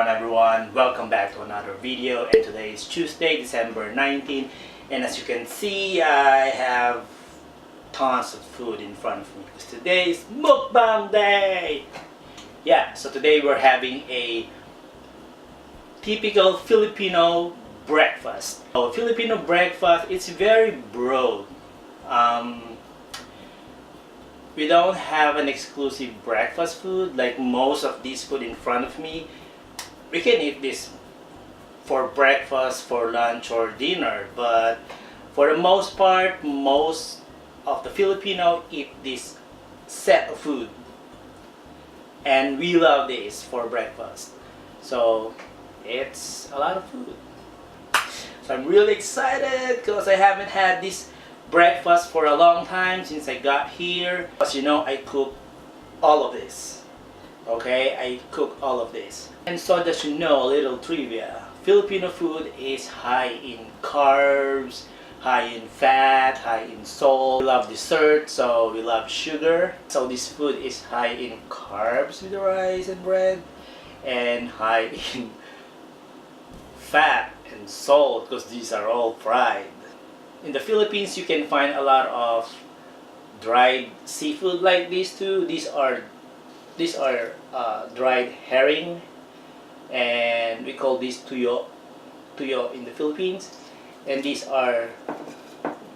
Everyone, welcome back to another video, and today is Tuesday, December 19, and as you can see, I have tons of food in front of me because today is mukbang day. Yeah, so today we're having a typical Filipino breakfast. So Filipino breakfast, it's very broad. We don't have an exclusive breakfast food like most of these food in front of me. We can eat this for breakfast, for lunch, or dinner, but for the most part, most of the Filipino eat this set of food, and we love this for breakfast. So it's a lot of food. So I'm really excited because I haven't had this breakfast for a long time since I got here. As you know, I cook all of this. Okay, I cook all of this. And so that you know, a little trivia, Filipino food is high in carbs, high in fat, high in salt. We love dessert, so we love sugar. So this food is high in carbs with the rice and bread, and high in fat and salt because these are all fried. In the Philippines, you can find a lot of dried seafood like these too. These are dried herring, and we call these tuyo in the Philippines. And these are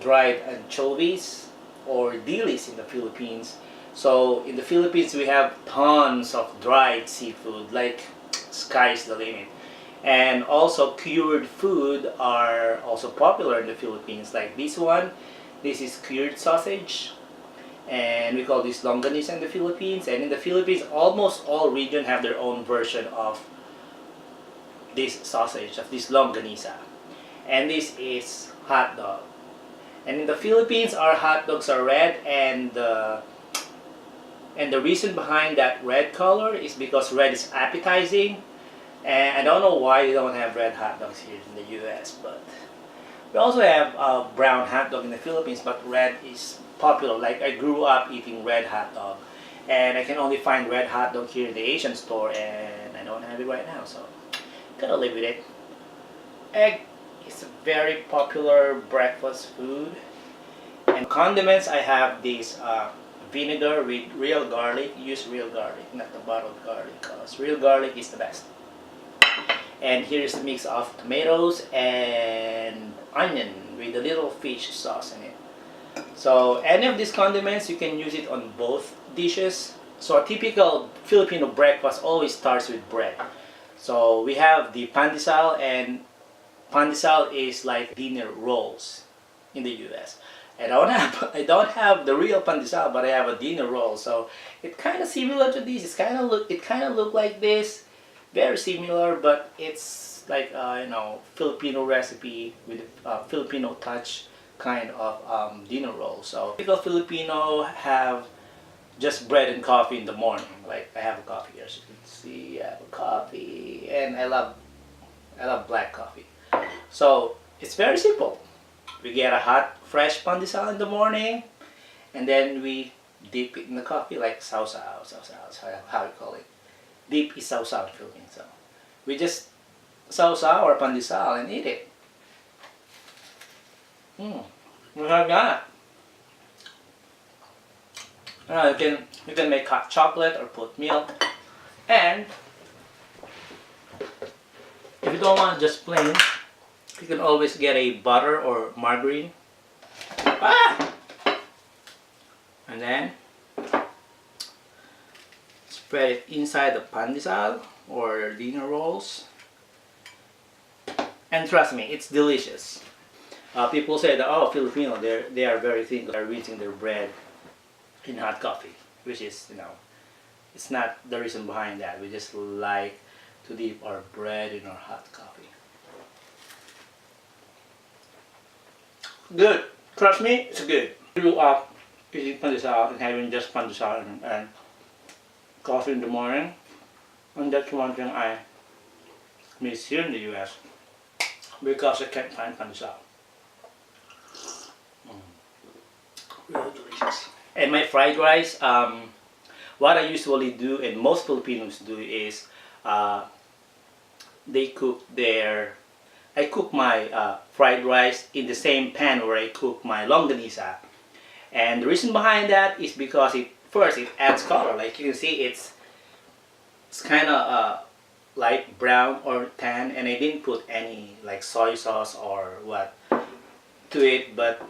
dried anchovies or dilis in the Philippines. So in the Philippines we have tons of dried seafood, like sky's the limit. And also cured food are also popular in the Philippines, like this one. This is cured sausage, and we call this longanisa in the Philippines. And in the Philippines, almost all regions have their own version of this sausage, of this longanisa. And this is hot dog. And in the Philippines, our hot dogs are red, and the reason behind that red color is because red is appetizing. And I don't know why they don't have red hot dogs here in the US, but we also have brown hot dog in the Philippines, but red is popular. Like, I grew up eating red hot dog, and I can only find red hot dog here in the Asian store, and I don't have it right now, so gotta live with it. Egg is a very popular breakfast food. And condiments, I have this vinegar with real garlic. Use real garlic, not the bottled garlic, because real garlic is the best. And here's a mix of tomatoes and onion with a little fish sauce in it. So any of these condiments, you can use it on both dishes. So a typical Filipino breakfast always starts with bread. So we have the pandesal, and pandesal is like dinner rolls in the US. I don't have the real pandesal, but I have a dinner roll. So it's kind of similar to this. It kind of look like this, very similar, but it's like Filipino recipe with Filipino touch kind of dinner roll. So typical Filipino have just bread and coffee in the morning. Like, I have a coffee here, as you can see. I have a coffee, and I love black coffee. So it's very simple. We get a hot, fresh pandesal in the morning, and then we dip it in the coffee, like sausaw, how you call it. Dip is sausaw in Philippines. So we just sausaw or pandesal and eat it. We have that. You can make hot chocolate or put milk, and if you don't want just plain, you can always get a butter or margarine. And then spread it inside the pandesal or dinner rolls. And trust me, it's delicious. People say that, oh, Filipino, they are very thin. They're eating their bread in hot coffee, which is, it's not the reason behind that. We just like to dip our bread in our hot coffee. Good. Trust me, it's good. I grew up eating pandesal and having just pandesal and coffee in the morning. And that's one thing I miss here in the US because I can't find pandesal. Really delicious. And my fried rice, what I usually do and most Filipinos do is they cook their I cook my fried rice in the same pan where I cook my longanisa. And the reason behind that is because first it adds color. Like you can see, it's kind of light brown or tan, and I didn't put any like soy sauce or what to it, but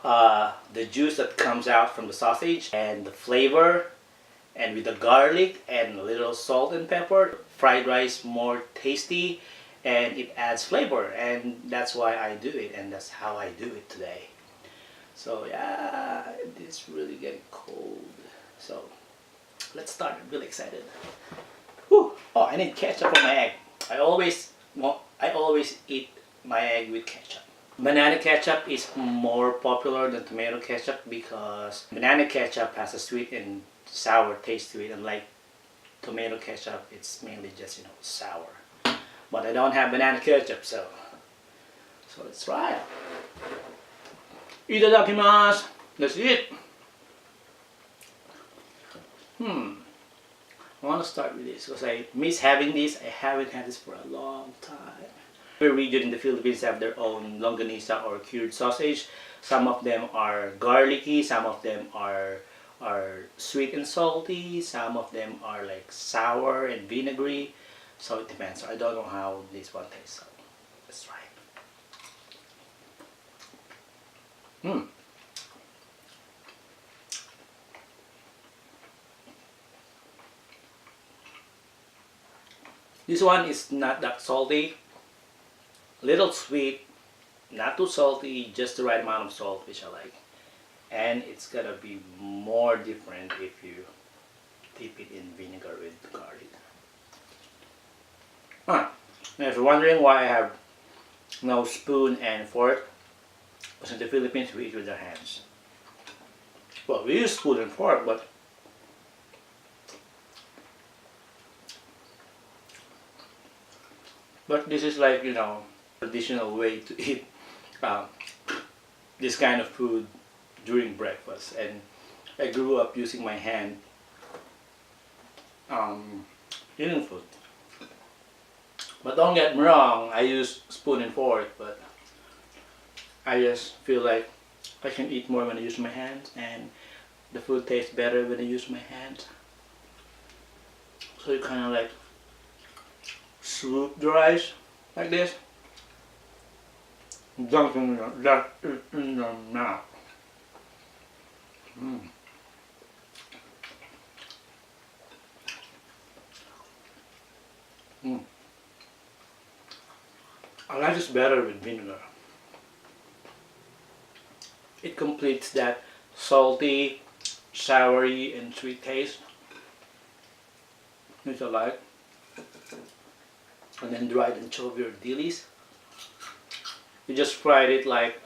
the juice that comes out from the sausage and the flavor, and with the garlic and a little salt and pepper, fried rice more tasty and it adds flavor, and that's why I do it, and that's how I do it today. So yeah, it's really getting cold. So let's start. I'm really excited. Whew. Oh, I need ketchup on my egg. I always eat my egg with ketchup. Banana ketchup is more popular than tomato ketchup because banana ketchup has a sweet and sour taste to it, unlike tomato ketchup, it's mainly just, you know, sour. But I don't have banana ketchup, so let's try it. Itadakimasu. That's it. I want to start with this because I miss having this. I haven't had this for a long time. Every region in the Philippines have their own longanisa or cured sausage. Some of them are garlicky, some of them are sweet and salty, some of them are like sour and vinegary. So it depends. So I don't know how this one tastes. So let's try it. This one is not that salty. Little sweet, not too salty, just the right amount of salt, which I like. And it's gonna be more different if you dip it in vinegar with garlic. Now if you're wondering why I have no spoon and fork, because in the Philippines we eat with our hands. Well, we use spoon and fork, but this is like, you know, traditional way to eat this kind of food during breakfast, and I grew up using my hand eating food. But don't get me wrong, I use spoon and fork, but I just feel like I can eat more when I use my hands, and the food tastes better when I use my hands. So you kind of like swoop the rice like this, dunking that in your mouth. I like this better with vinegar. It completes that salty, soury, and sweet taste, which I like. And then dried anchovy or dilis. You just fried it like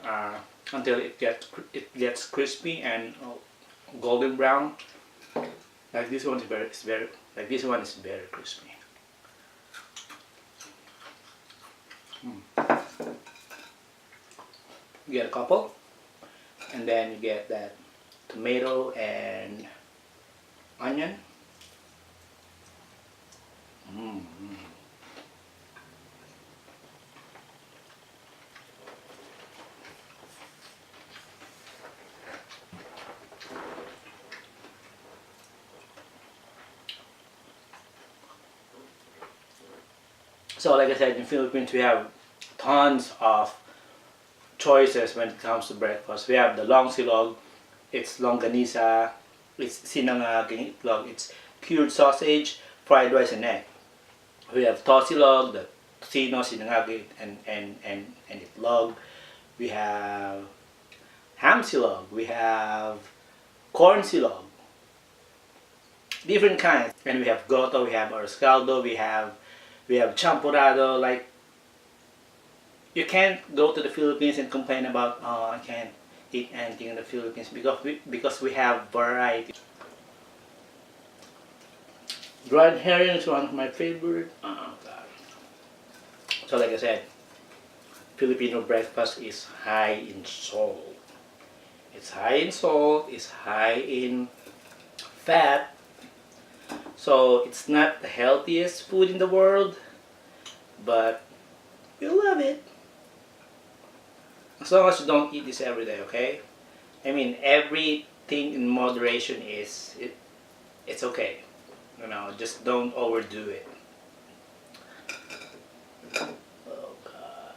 until it gets crispy and golden brown. Like this one is very crispy. You get a couple, and then you get that tomato and onion. So like I said, in the Philippines we have tons of choices when it comes to breakfast. We have the long silog, it's longanisa, it's sinangaging itlog, it's cured sausage, fried rice and egg. We have tosilog, the tocino, sinangaging and itlog. We have ham silog, we have corn silog, different kinds. And we have goto, we have arroz caldo, we have champurrado. Like, you can't go to the Philippines and complain about, oh, I can't eat anything in the Philippines, because we have variety. Dried herring is one of my favorite. Oh God. So like I said, Filipino breakfast is high in salt. It's high in salt, it's high in fat. So it's not the healthiest food in the world, but you love it. As long as you don't eat this every day, okay? I mean, everything in moderation it's okay. You know, just don't overdo it. Oh God.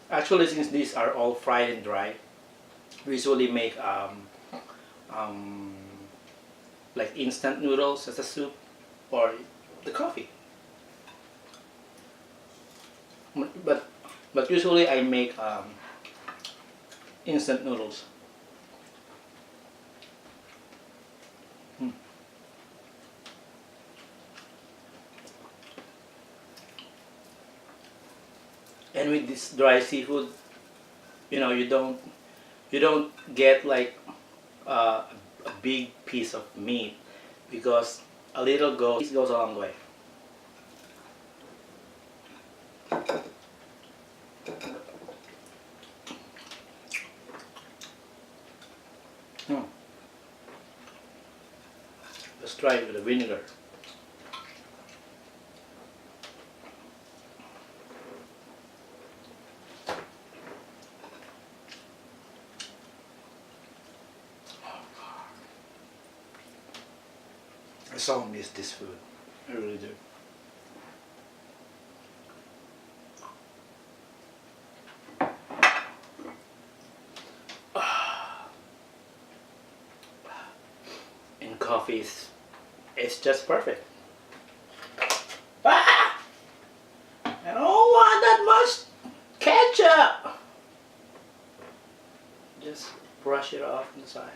Actually, since these are all fried and dry, we usually make um, like instant noodles as a soup, or the coffee. But usually I make instant noodles. And with this dry seafood, you know, you don't get like a big piece of meat, because a little goes a long way. Let's try it with the vinegar. I so miss this food. I really do. And coffee it's just perfect. Ah! I don't want that much ketchup. Just brush it off on the side.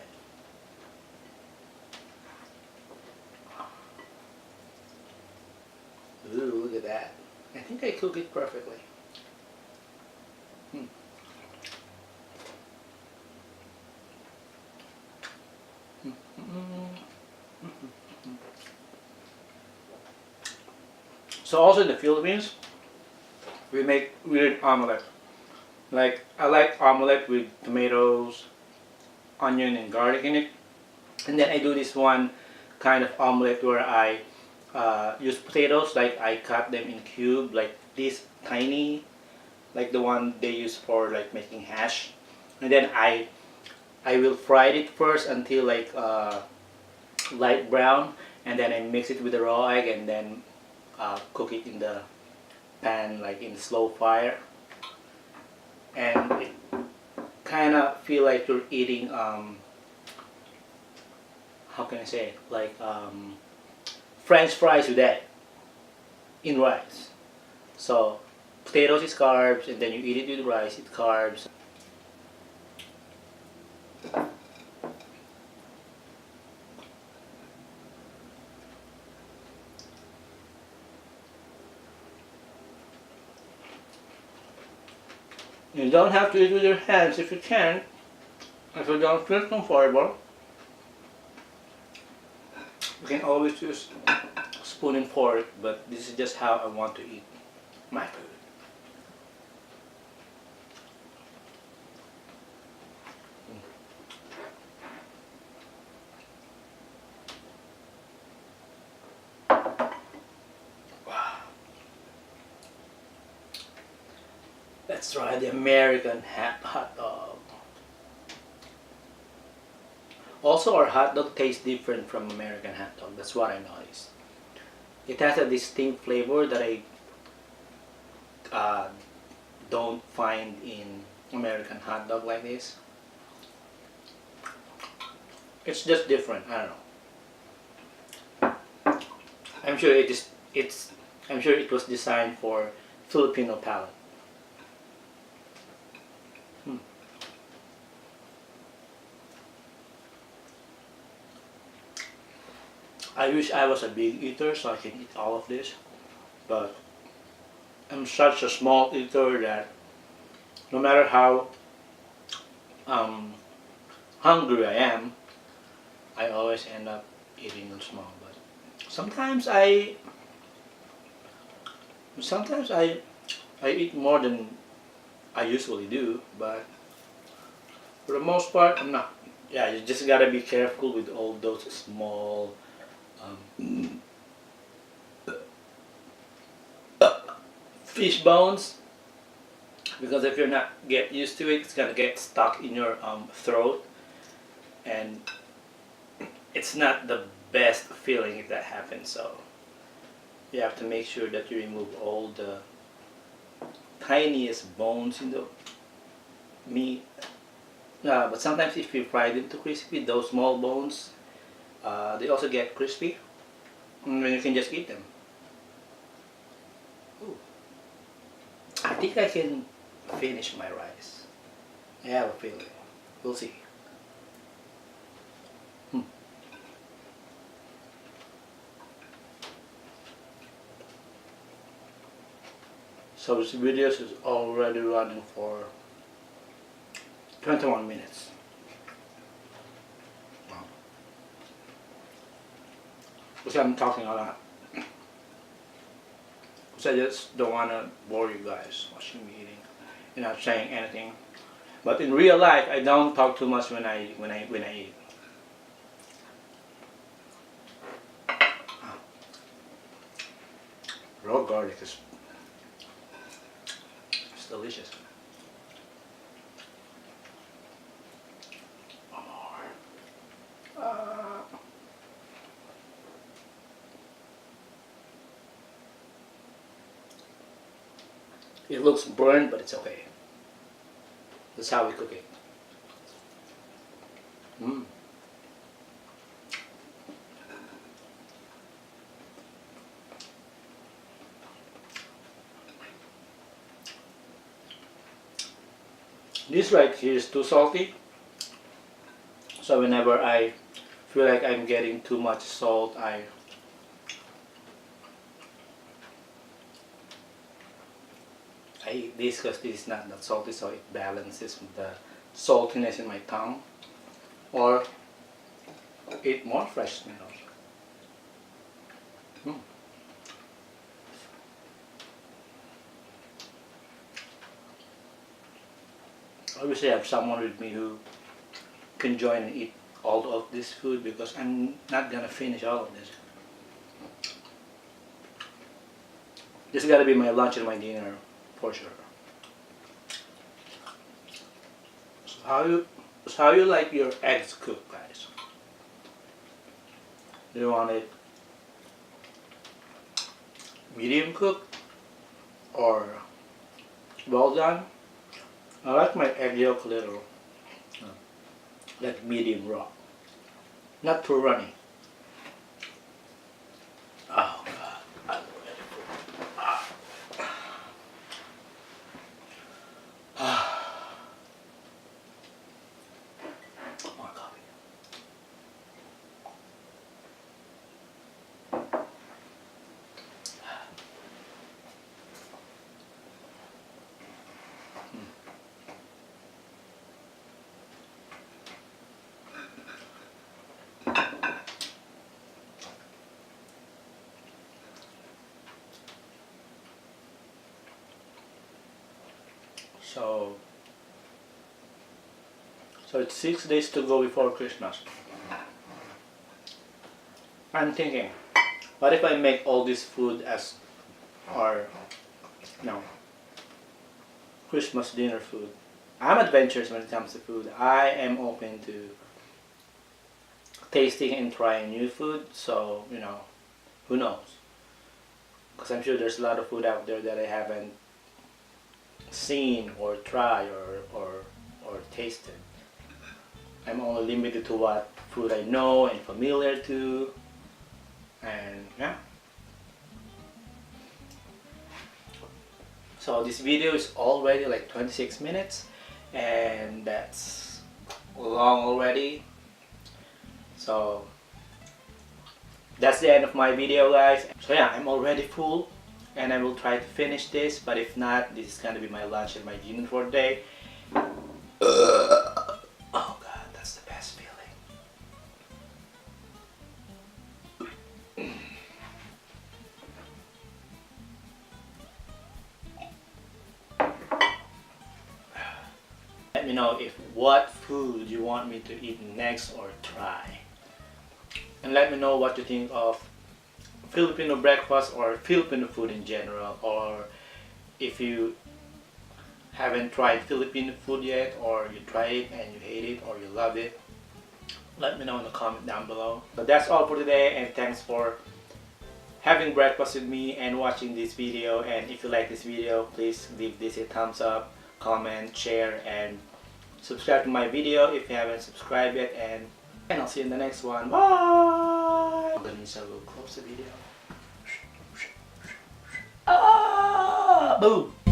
Ooh, look at that. I think I cook it perfectly. So also in the Philippines, we make weird omelette. Like, I like omelette with tomatoes, onion and garlic in it. And then I do this one kind of omelette where I use potatoes, like I cut them in cube, like this tiny, like the one they use for like making hash. And then I will fry it first until like light brown, and then I mix it with the raw egg, and then cook it in the pan, like in slow fire. And it kind of feel like you're eating how can I say it? Like French fries with egg in rice. So potatoes is carbs, and then you eat it with rice, it's carbs. You don't have to eat with your hands if you can. If you don't feel comfortable, you can always use spoon and fork, but this is just how I want to eat my food. Wow. Let's try the American hot dog. Also, our hot dog tastes different from American hot dog. That's what I noticed. It has a distinct flavor that I don't find in American hot dog like this. It's just different. I don't know. I'm sure I'm sure it was designed for Filipino palate. I wish I was a big eater so I can eat all of this, but I'm such a small eater that no matter how um, hungry I am, I always end up eating them small. But sometimes I eat more than I usually do, but for the most part, I'm not. Yeah, you just gotta be careful with all those small um, fish bones, because if you're not get used to it, it's gonna get stuck in your throat, and it's not the best feeling if that happens. So you have to make sure that you remove all the tiniest bones in the meat. But sometimes if you fry them too crispy, those small bones, they also get crispy, and then you can just eat them. Ooh. I think I can finish my rice. I have a feeling. We'll see. So this video is already running for 21 minutes. Wow. Because I'm talking a lot. Because I just don't want to bore you guys watching me eating and not saying anything. But in real life, I don't talk too much when I eat. Raw garlic is delicious. One more. It looks burned, but it's okay. That's how we cook it. This right here is too salty, so whenever I feel like I'm getting too much salt, I eat this because this is not that salty, so it balances the saltiness in my tongue. Or eat more fresh tomatoes. I wish I have someone with me who can join and eat all of this food, because I'm not gonna finish all of this. This gotta be my lunch and my dinner for sure. So how you like your eggs cooked, guys? Do you want it medium cooked or well done? I like my egg yolk a little like medium raw, not too runny. Oh God, I'm ready for more coffee. So it's 6 days to go before Christmas. I'm thinking, what if I make all this food as our, Christmas dinner food? I'm adventurous when it comes to food. I am open to tasting and trying new food. So who knows? Because I'm sure there's a lot of food out there that I haven't seen or tried or tasted. I'm only limited to what food I know and familiar to, and yeah. So this video is already like 26 minutes, and that's long already. So that's the end of my video, guys. So yeah, I'm already full and I will try to finish this, but if not, this is gonna be my lunch and my dinner for the day. Oh god, that's the best feeling. Let me know if what food you want me to eat next or try. And let me know what you think of Filipino breakfast or Filipino food in general, or if you haven't tried Filipino food yet, or you try it and you hate it or you love it, let me know in the comment down below. But that's all for today, and thanks for having breakfast with me and watching this video. And if you like this video, please give this a thumbs up, comment, share, and subscribe to my video if you haven't subscribed yet. And I'll see you in the next one. Bye! Longanisa will close the video. Boom!